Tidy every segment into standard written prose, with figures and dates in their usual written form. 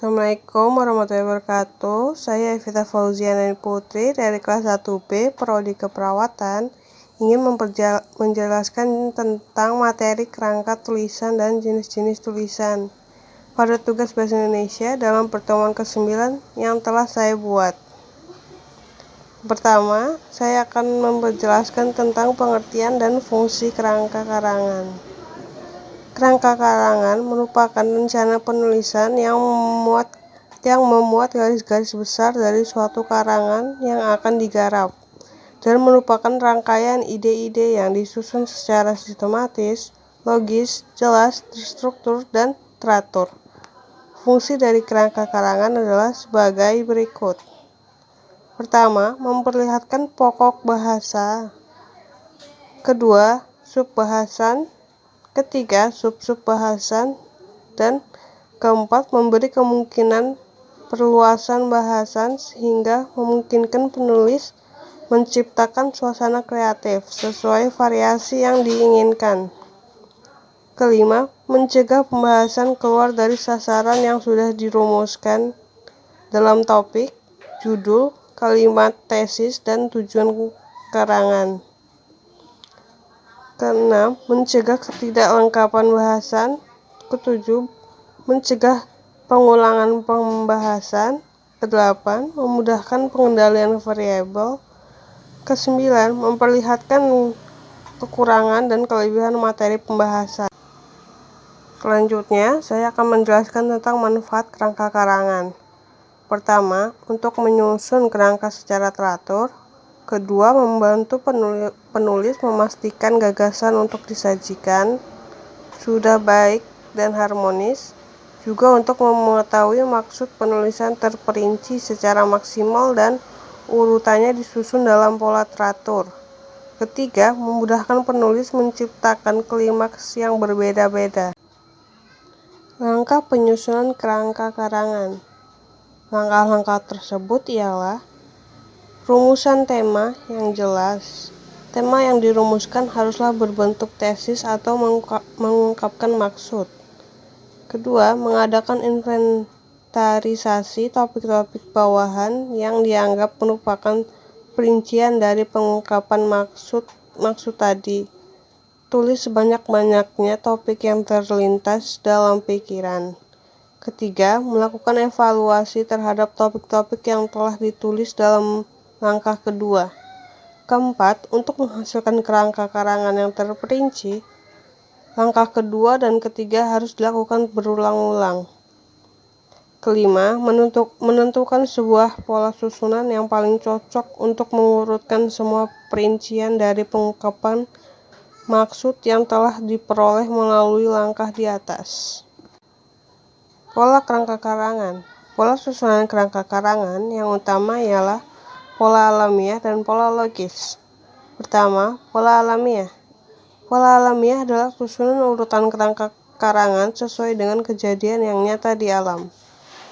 Assalamualaikum warahmatullahi wabarakatuh. Saya Evita Fauziana Putri dari kelas 1B Prodi Keperawatan ingin menjelaskan tentang materi kerangka tulisan dan jenis-jenis tulisan pada tugas Bahasa Indonesia dalam pertemuan ke-9 yang telah saya buat. Pertama, saya akan menjelaskan tentang pengertian dan fungsi kerangka karangan. Kerangka karangan merupakan rencana penulisan yang memuat garis-garis besar dari suatu karangan yang akan digarap, dan merupakan rangkaian ide-ide yang disusun secara sistematis, logis, jelas, terstruktur, dan teratur. Fungsi dari kerangka karangan adalah sebagai berikut. Pertama, memperlihatkan pokok bahasa. Kedua, subbahasan. Ketiga, sub-sub bahasan. Dan keempat, memberi kemungkinan perluasan bahasan sehingga memungkinkan penulis menciptakan suasana kreatif sesuai variasi yang diinginkan. Kelima, mencegah pembahasan keluar dari sasaran yang sudah dirumuskan dalam topik, judul, kalimat tesis, dan tujuan karangan. Keenam, mencegah ketidaklengkapan bahasan. Ketujuh, mencegah pengulangan pembahasan. Kedelapan, memudahkan pengendalian variabel. Kesembilan, memperlihatkan kekurangan dan kelebihan materi pembahasan. Selanjutnya, saya akan menjelaskan tentang manfaat kerangka karangan. Pertama, untuk menyusun kerangka secara teratur. Kedua, membantu penulis memastikan gagasan untuk disajikan sudah baik dan harmonis, juga untuk mengetahui maksud penulisan terperinci secara maksimal dan urutannya disusun dalam pola teratur. Ketiga, memudahkan penulis menciptakan klimaks yang berbeda-beda. Langkah penyusunan kerangka karangan. Langkah-langkah tersebut ialah rumusan tema yang jelas. Tema yang dirumuskan haruslah berbentuk tesis atau mengungkapkan maksud. Kedua, mengadakan inventarisasi topik-topik bawahan yang dianggap merupakan perincian dari pengungkapan maksud tadi. Tulis sebanyak-banyaknya topik yang terlintas dalam pikiran. Ketiga, melakukan evaluasi terhadap topik-topik yang telah ditulis dalam langkah kedua. Keempat, untuk menghasilkan kerangka karangan yang terperinci, langkah kedua dan ketiga harus dilakukan berulang-ulang. Kelima, menentukan sebuah pola susunan yang paling cocok untuk mengurutkan semua perincian dari pengungkapan maksud yang telah diperoleh melalui langkah di atas. Pola kerangka karangan. Pola susunan kerangka karangan yang utama ialah pola alamiah dan pola logis. Pertama, pola alamiah. Pola alamiah adalah susunan urutan kerangka karangan sesuai dengan kejadian yang nyata di alam.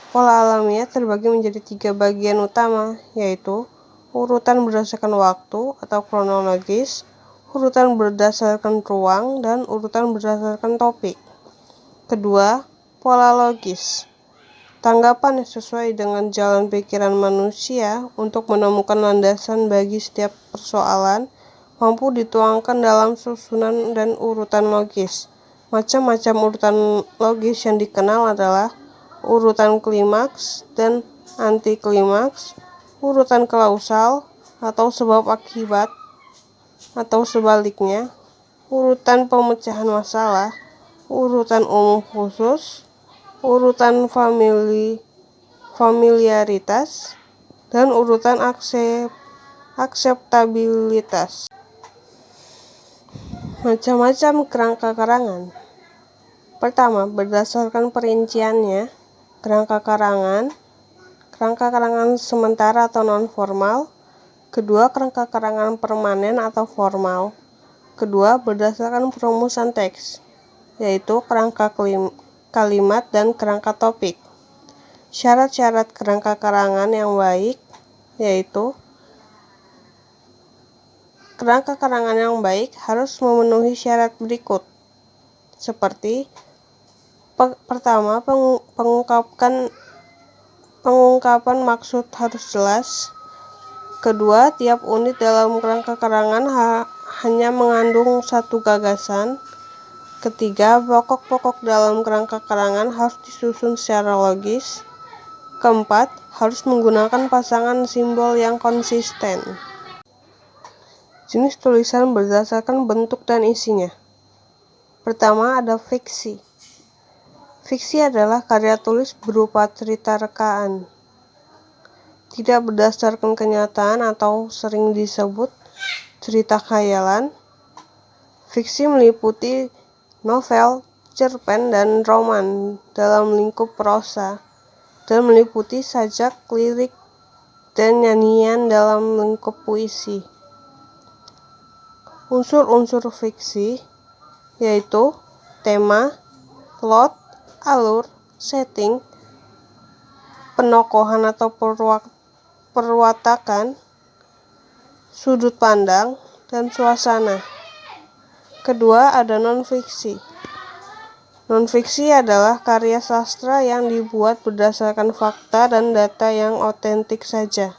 Pola alamiah terbagi menjadi 3 bagian utama, yaitu urutan berdasarkan waktu atau kronologis, urutan berdasarkan ruang, dan urutan berdasarkan topik. Kedua, pola logis. Tanggapan yang sesuai dengan jalan pikiran manusia untuk menemukan landasan bagi setiap persoalan mampu dituangkan dalam susunan dan urutan logis. Macam-macam urutan logis yang dikenal adalah urutan klimaks dan antiklimaks, urutan klausal atau sebab akibat atau sebaliknya, urutan pemecahan masalah, urutan umum khusus, urutan familiaritas, dan urutan akseptabilitas. Macam-macam kerangka karangan. Pertama, berdasarkan perinciannya, kerangka karangan sementara atau non-formal. Kedua, kerangka karangan permanen atau formal. Kedua, berdasarkan perumusan teks, yaitu kerangka kalimat dan kerangka topik. Syarat-syarat kerangka karangan yang baik, yaitu kerangka karangan yang baik harus memenuhi syarat berikut, seperti pertama, mengungkapkan Pengungkapan maksud harus jelas. Kedua, tiap unit dalam kerangka karangan hanya mengandung satu gagasan. Ketiga, pokok-pokok dalam kerangka karangan harus disusun secara logis. Keempat, harus menggunakan pasangan simbol yang konsisten. Jenis tulisan berdasarkan bentuk dan isinya. Pertama, ada fiksi. Fiksi adalah karya tulis berupa cerita rekaan, tidak berdasarkan kenyataan atau sering disebut cerita khayalan. Fiksi meliputi novel, cerpen, dan roman dalam lingkup prosa, dan meliputi sajak, lirik, dan nyanyian dalam lingkup puisi. Unsur-unsur fiksi yaitu tema, plot, alur, setting, penokohan atau perwatakan, sudut pandang, dan suasana. Kedua, ada non-fiksi. Non-fiksi adalah karya sastra yang dibuat berdasarkan fakta dan data yang otentik saja.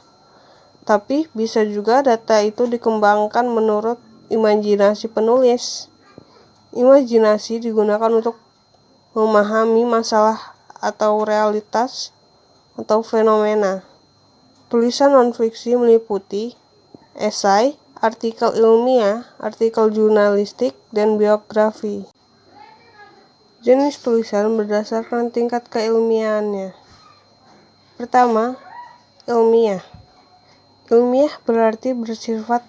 Tapi bisa juga data itu dikembangkan menurut imajinasi penulis. Imajinasi digunakan untuk memahami masalah atau realitas atau fenomena. Tulisan non-fiksi meliputi esai, artikel ilmiah, artikel jurnalistik, dan biografi. Jenis tulisan berdasarkan tingkat keilmiahannya. Pertama, ilmiah. Ilmiah berarti bersifat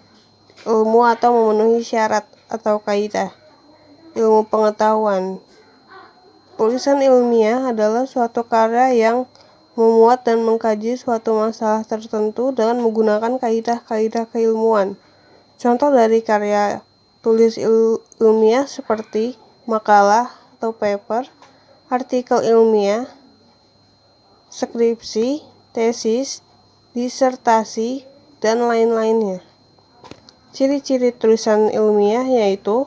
ilmu atau memenuhi syarat atau kaidah ilmu pengetahuan. Tulisan ilmiah adalah suatu karya yang memuat dan mengkaji suatu masalah tertentu dengan menggunakan kaidah-kaidah keilmuan. Contoh dari karya tulis ilmiah seperti makalah atau paper, artikel ilmiah, skripsi, tesis, disertasi, dan lain-lainnya. Ciri-ciri tulisan ilmiah yaitu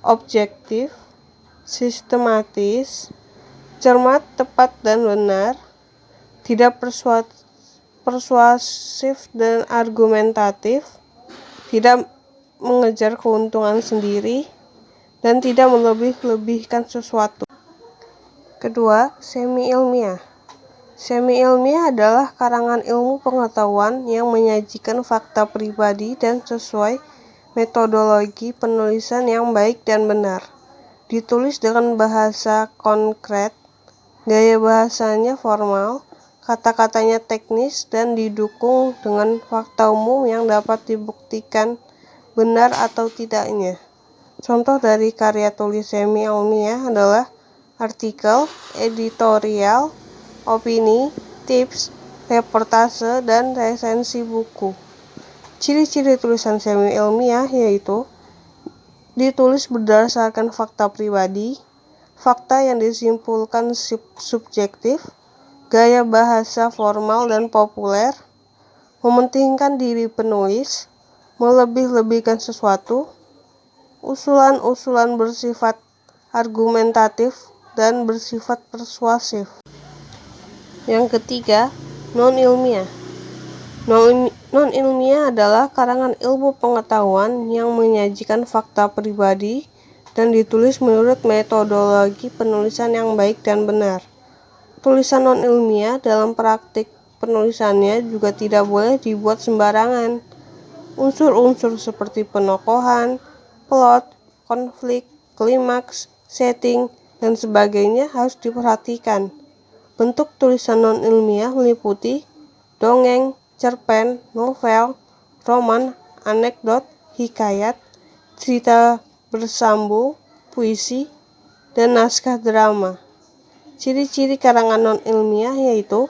objektif, sistematis, cermat, tepat, dan benar, tidak persuasif dan argumentatif, tidak mengejar keuntungan sendiri, dan tidak melebih-lebihkan sesuatu. Kedua, semi-ilmiah. Semi-ilmiah adalah karangan ilmu pengetahuan yang menyajikan fakta pribadi dan sesuai metodologi penulisan yang baik dan benar. Ditulis dengan bahasa konkret, gaya bahasanya formal, kata-katanya teknis, dan didukung dengan fakta umum yang dapat dibuktikan benar atau tidaknya. Contoh dari karya tulis semi-ilmiah adalah artikel, editorial, opini, tips, reportase, dan resensi buku. Ciri-ciri tulisan semi-ilmiah yaitu ditulis berdasarkan fakta pribadi, fakta yang disimpulkan subjektif, gaya bahasa formal dan populer, mementingkan diri penulis, melebih-lebihkan sesuatu, usulan-usulan bersifat argumentatif dan bersifat persuasif. Yang ketiga, non-ilmiah. Non-ilmiah adalah karangan ilmu pengetahuan yang menyajikan fakta pribadi dan ditulis menurut metodologi penulisan yang baik dan benar. Tulisan non-ilmiah dalam praktik penulisannya juga tidak boleh dibuat sembarangan. Unsur-unsur seperti penokohan, plot, konflik, klimaks, setting, dan sebagainya harus diperhatikan. Bentuk tulisan non-ilmiah meliputi dongeng, cerpen, novel, roman, anekdot, hikayat, cerita bersambung, puisi, dan naskah drama. Ciri-ciri karangan non-ilmiah yaitu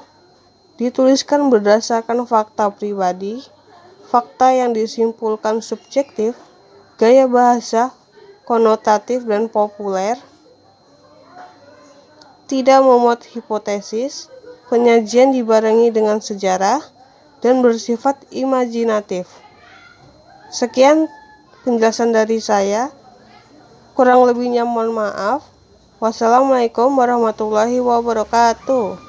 dituliskan berdasarkan fakta pribadi, fakta yang disimpulkan subjektif, gaya bahasa konotatif dan populer, tidak memuat hipotesis, penyajian dibarengi dengan sejarah, dan bersifat imajinatif. Sekian penjelasan dari saya. Kurang lebihnya mohon maaf. Wassalamualaikum warahmatullahi wabarakatuh.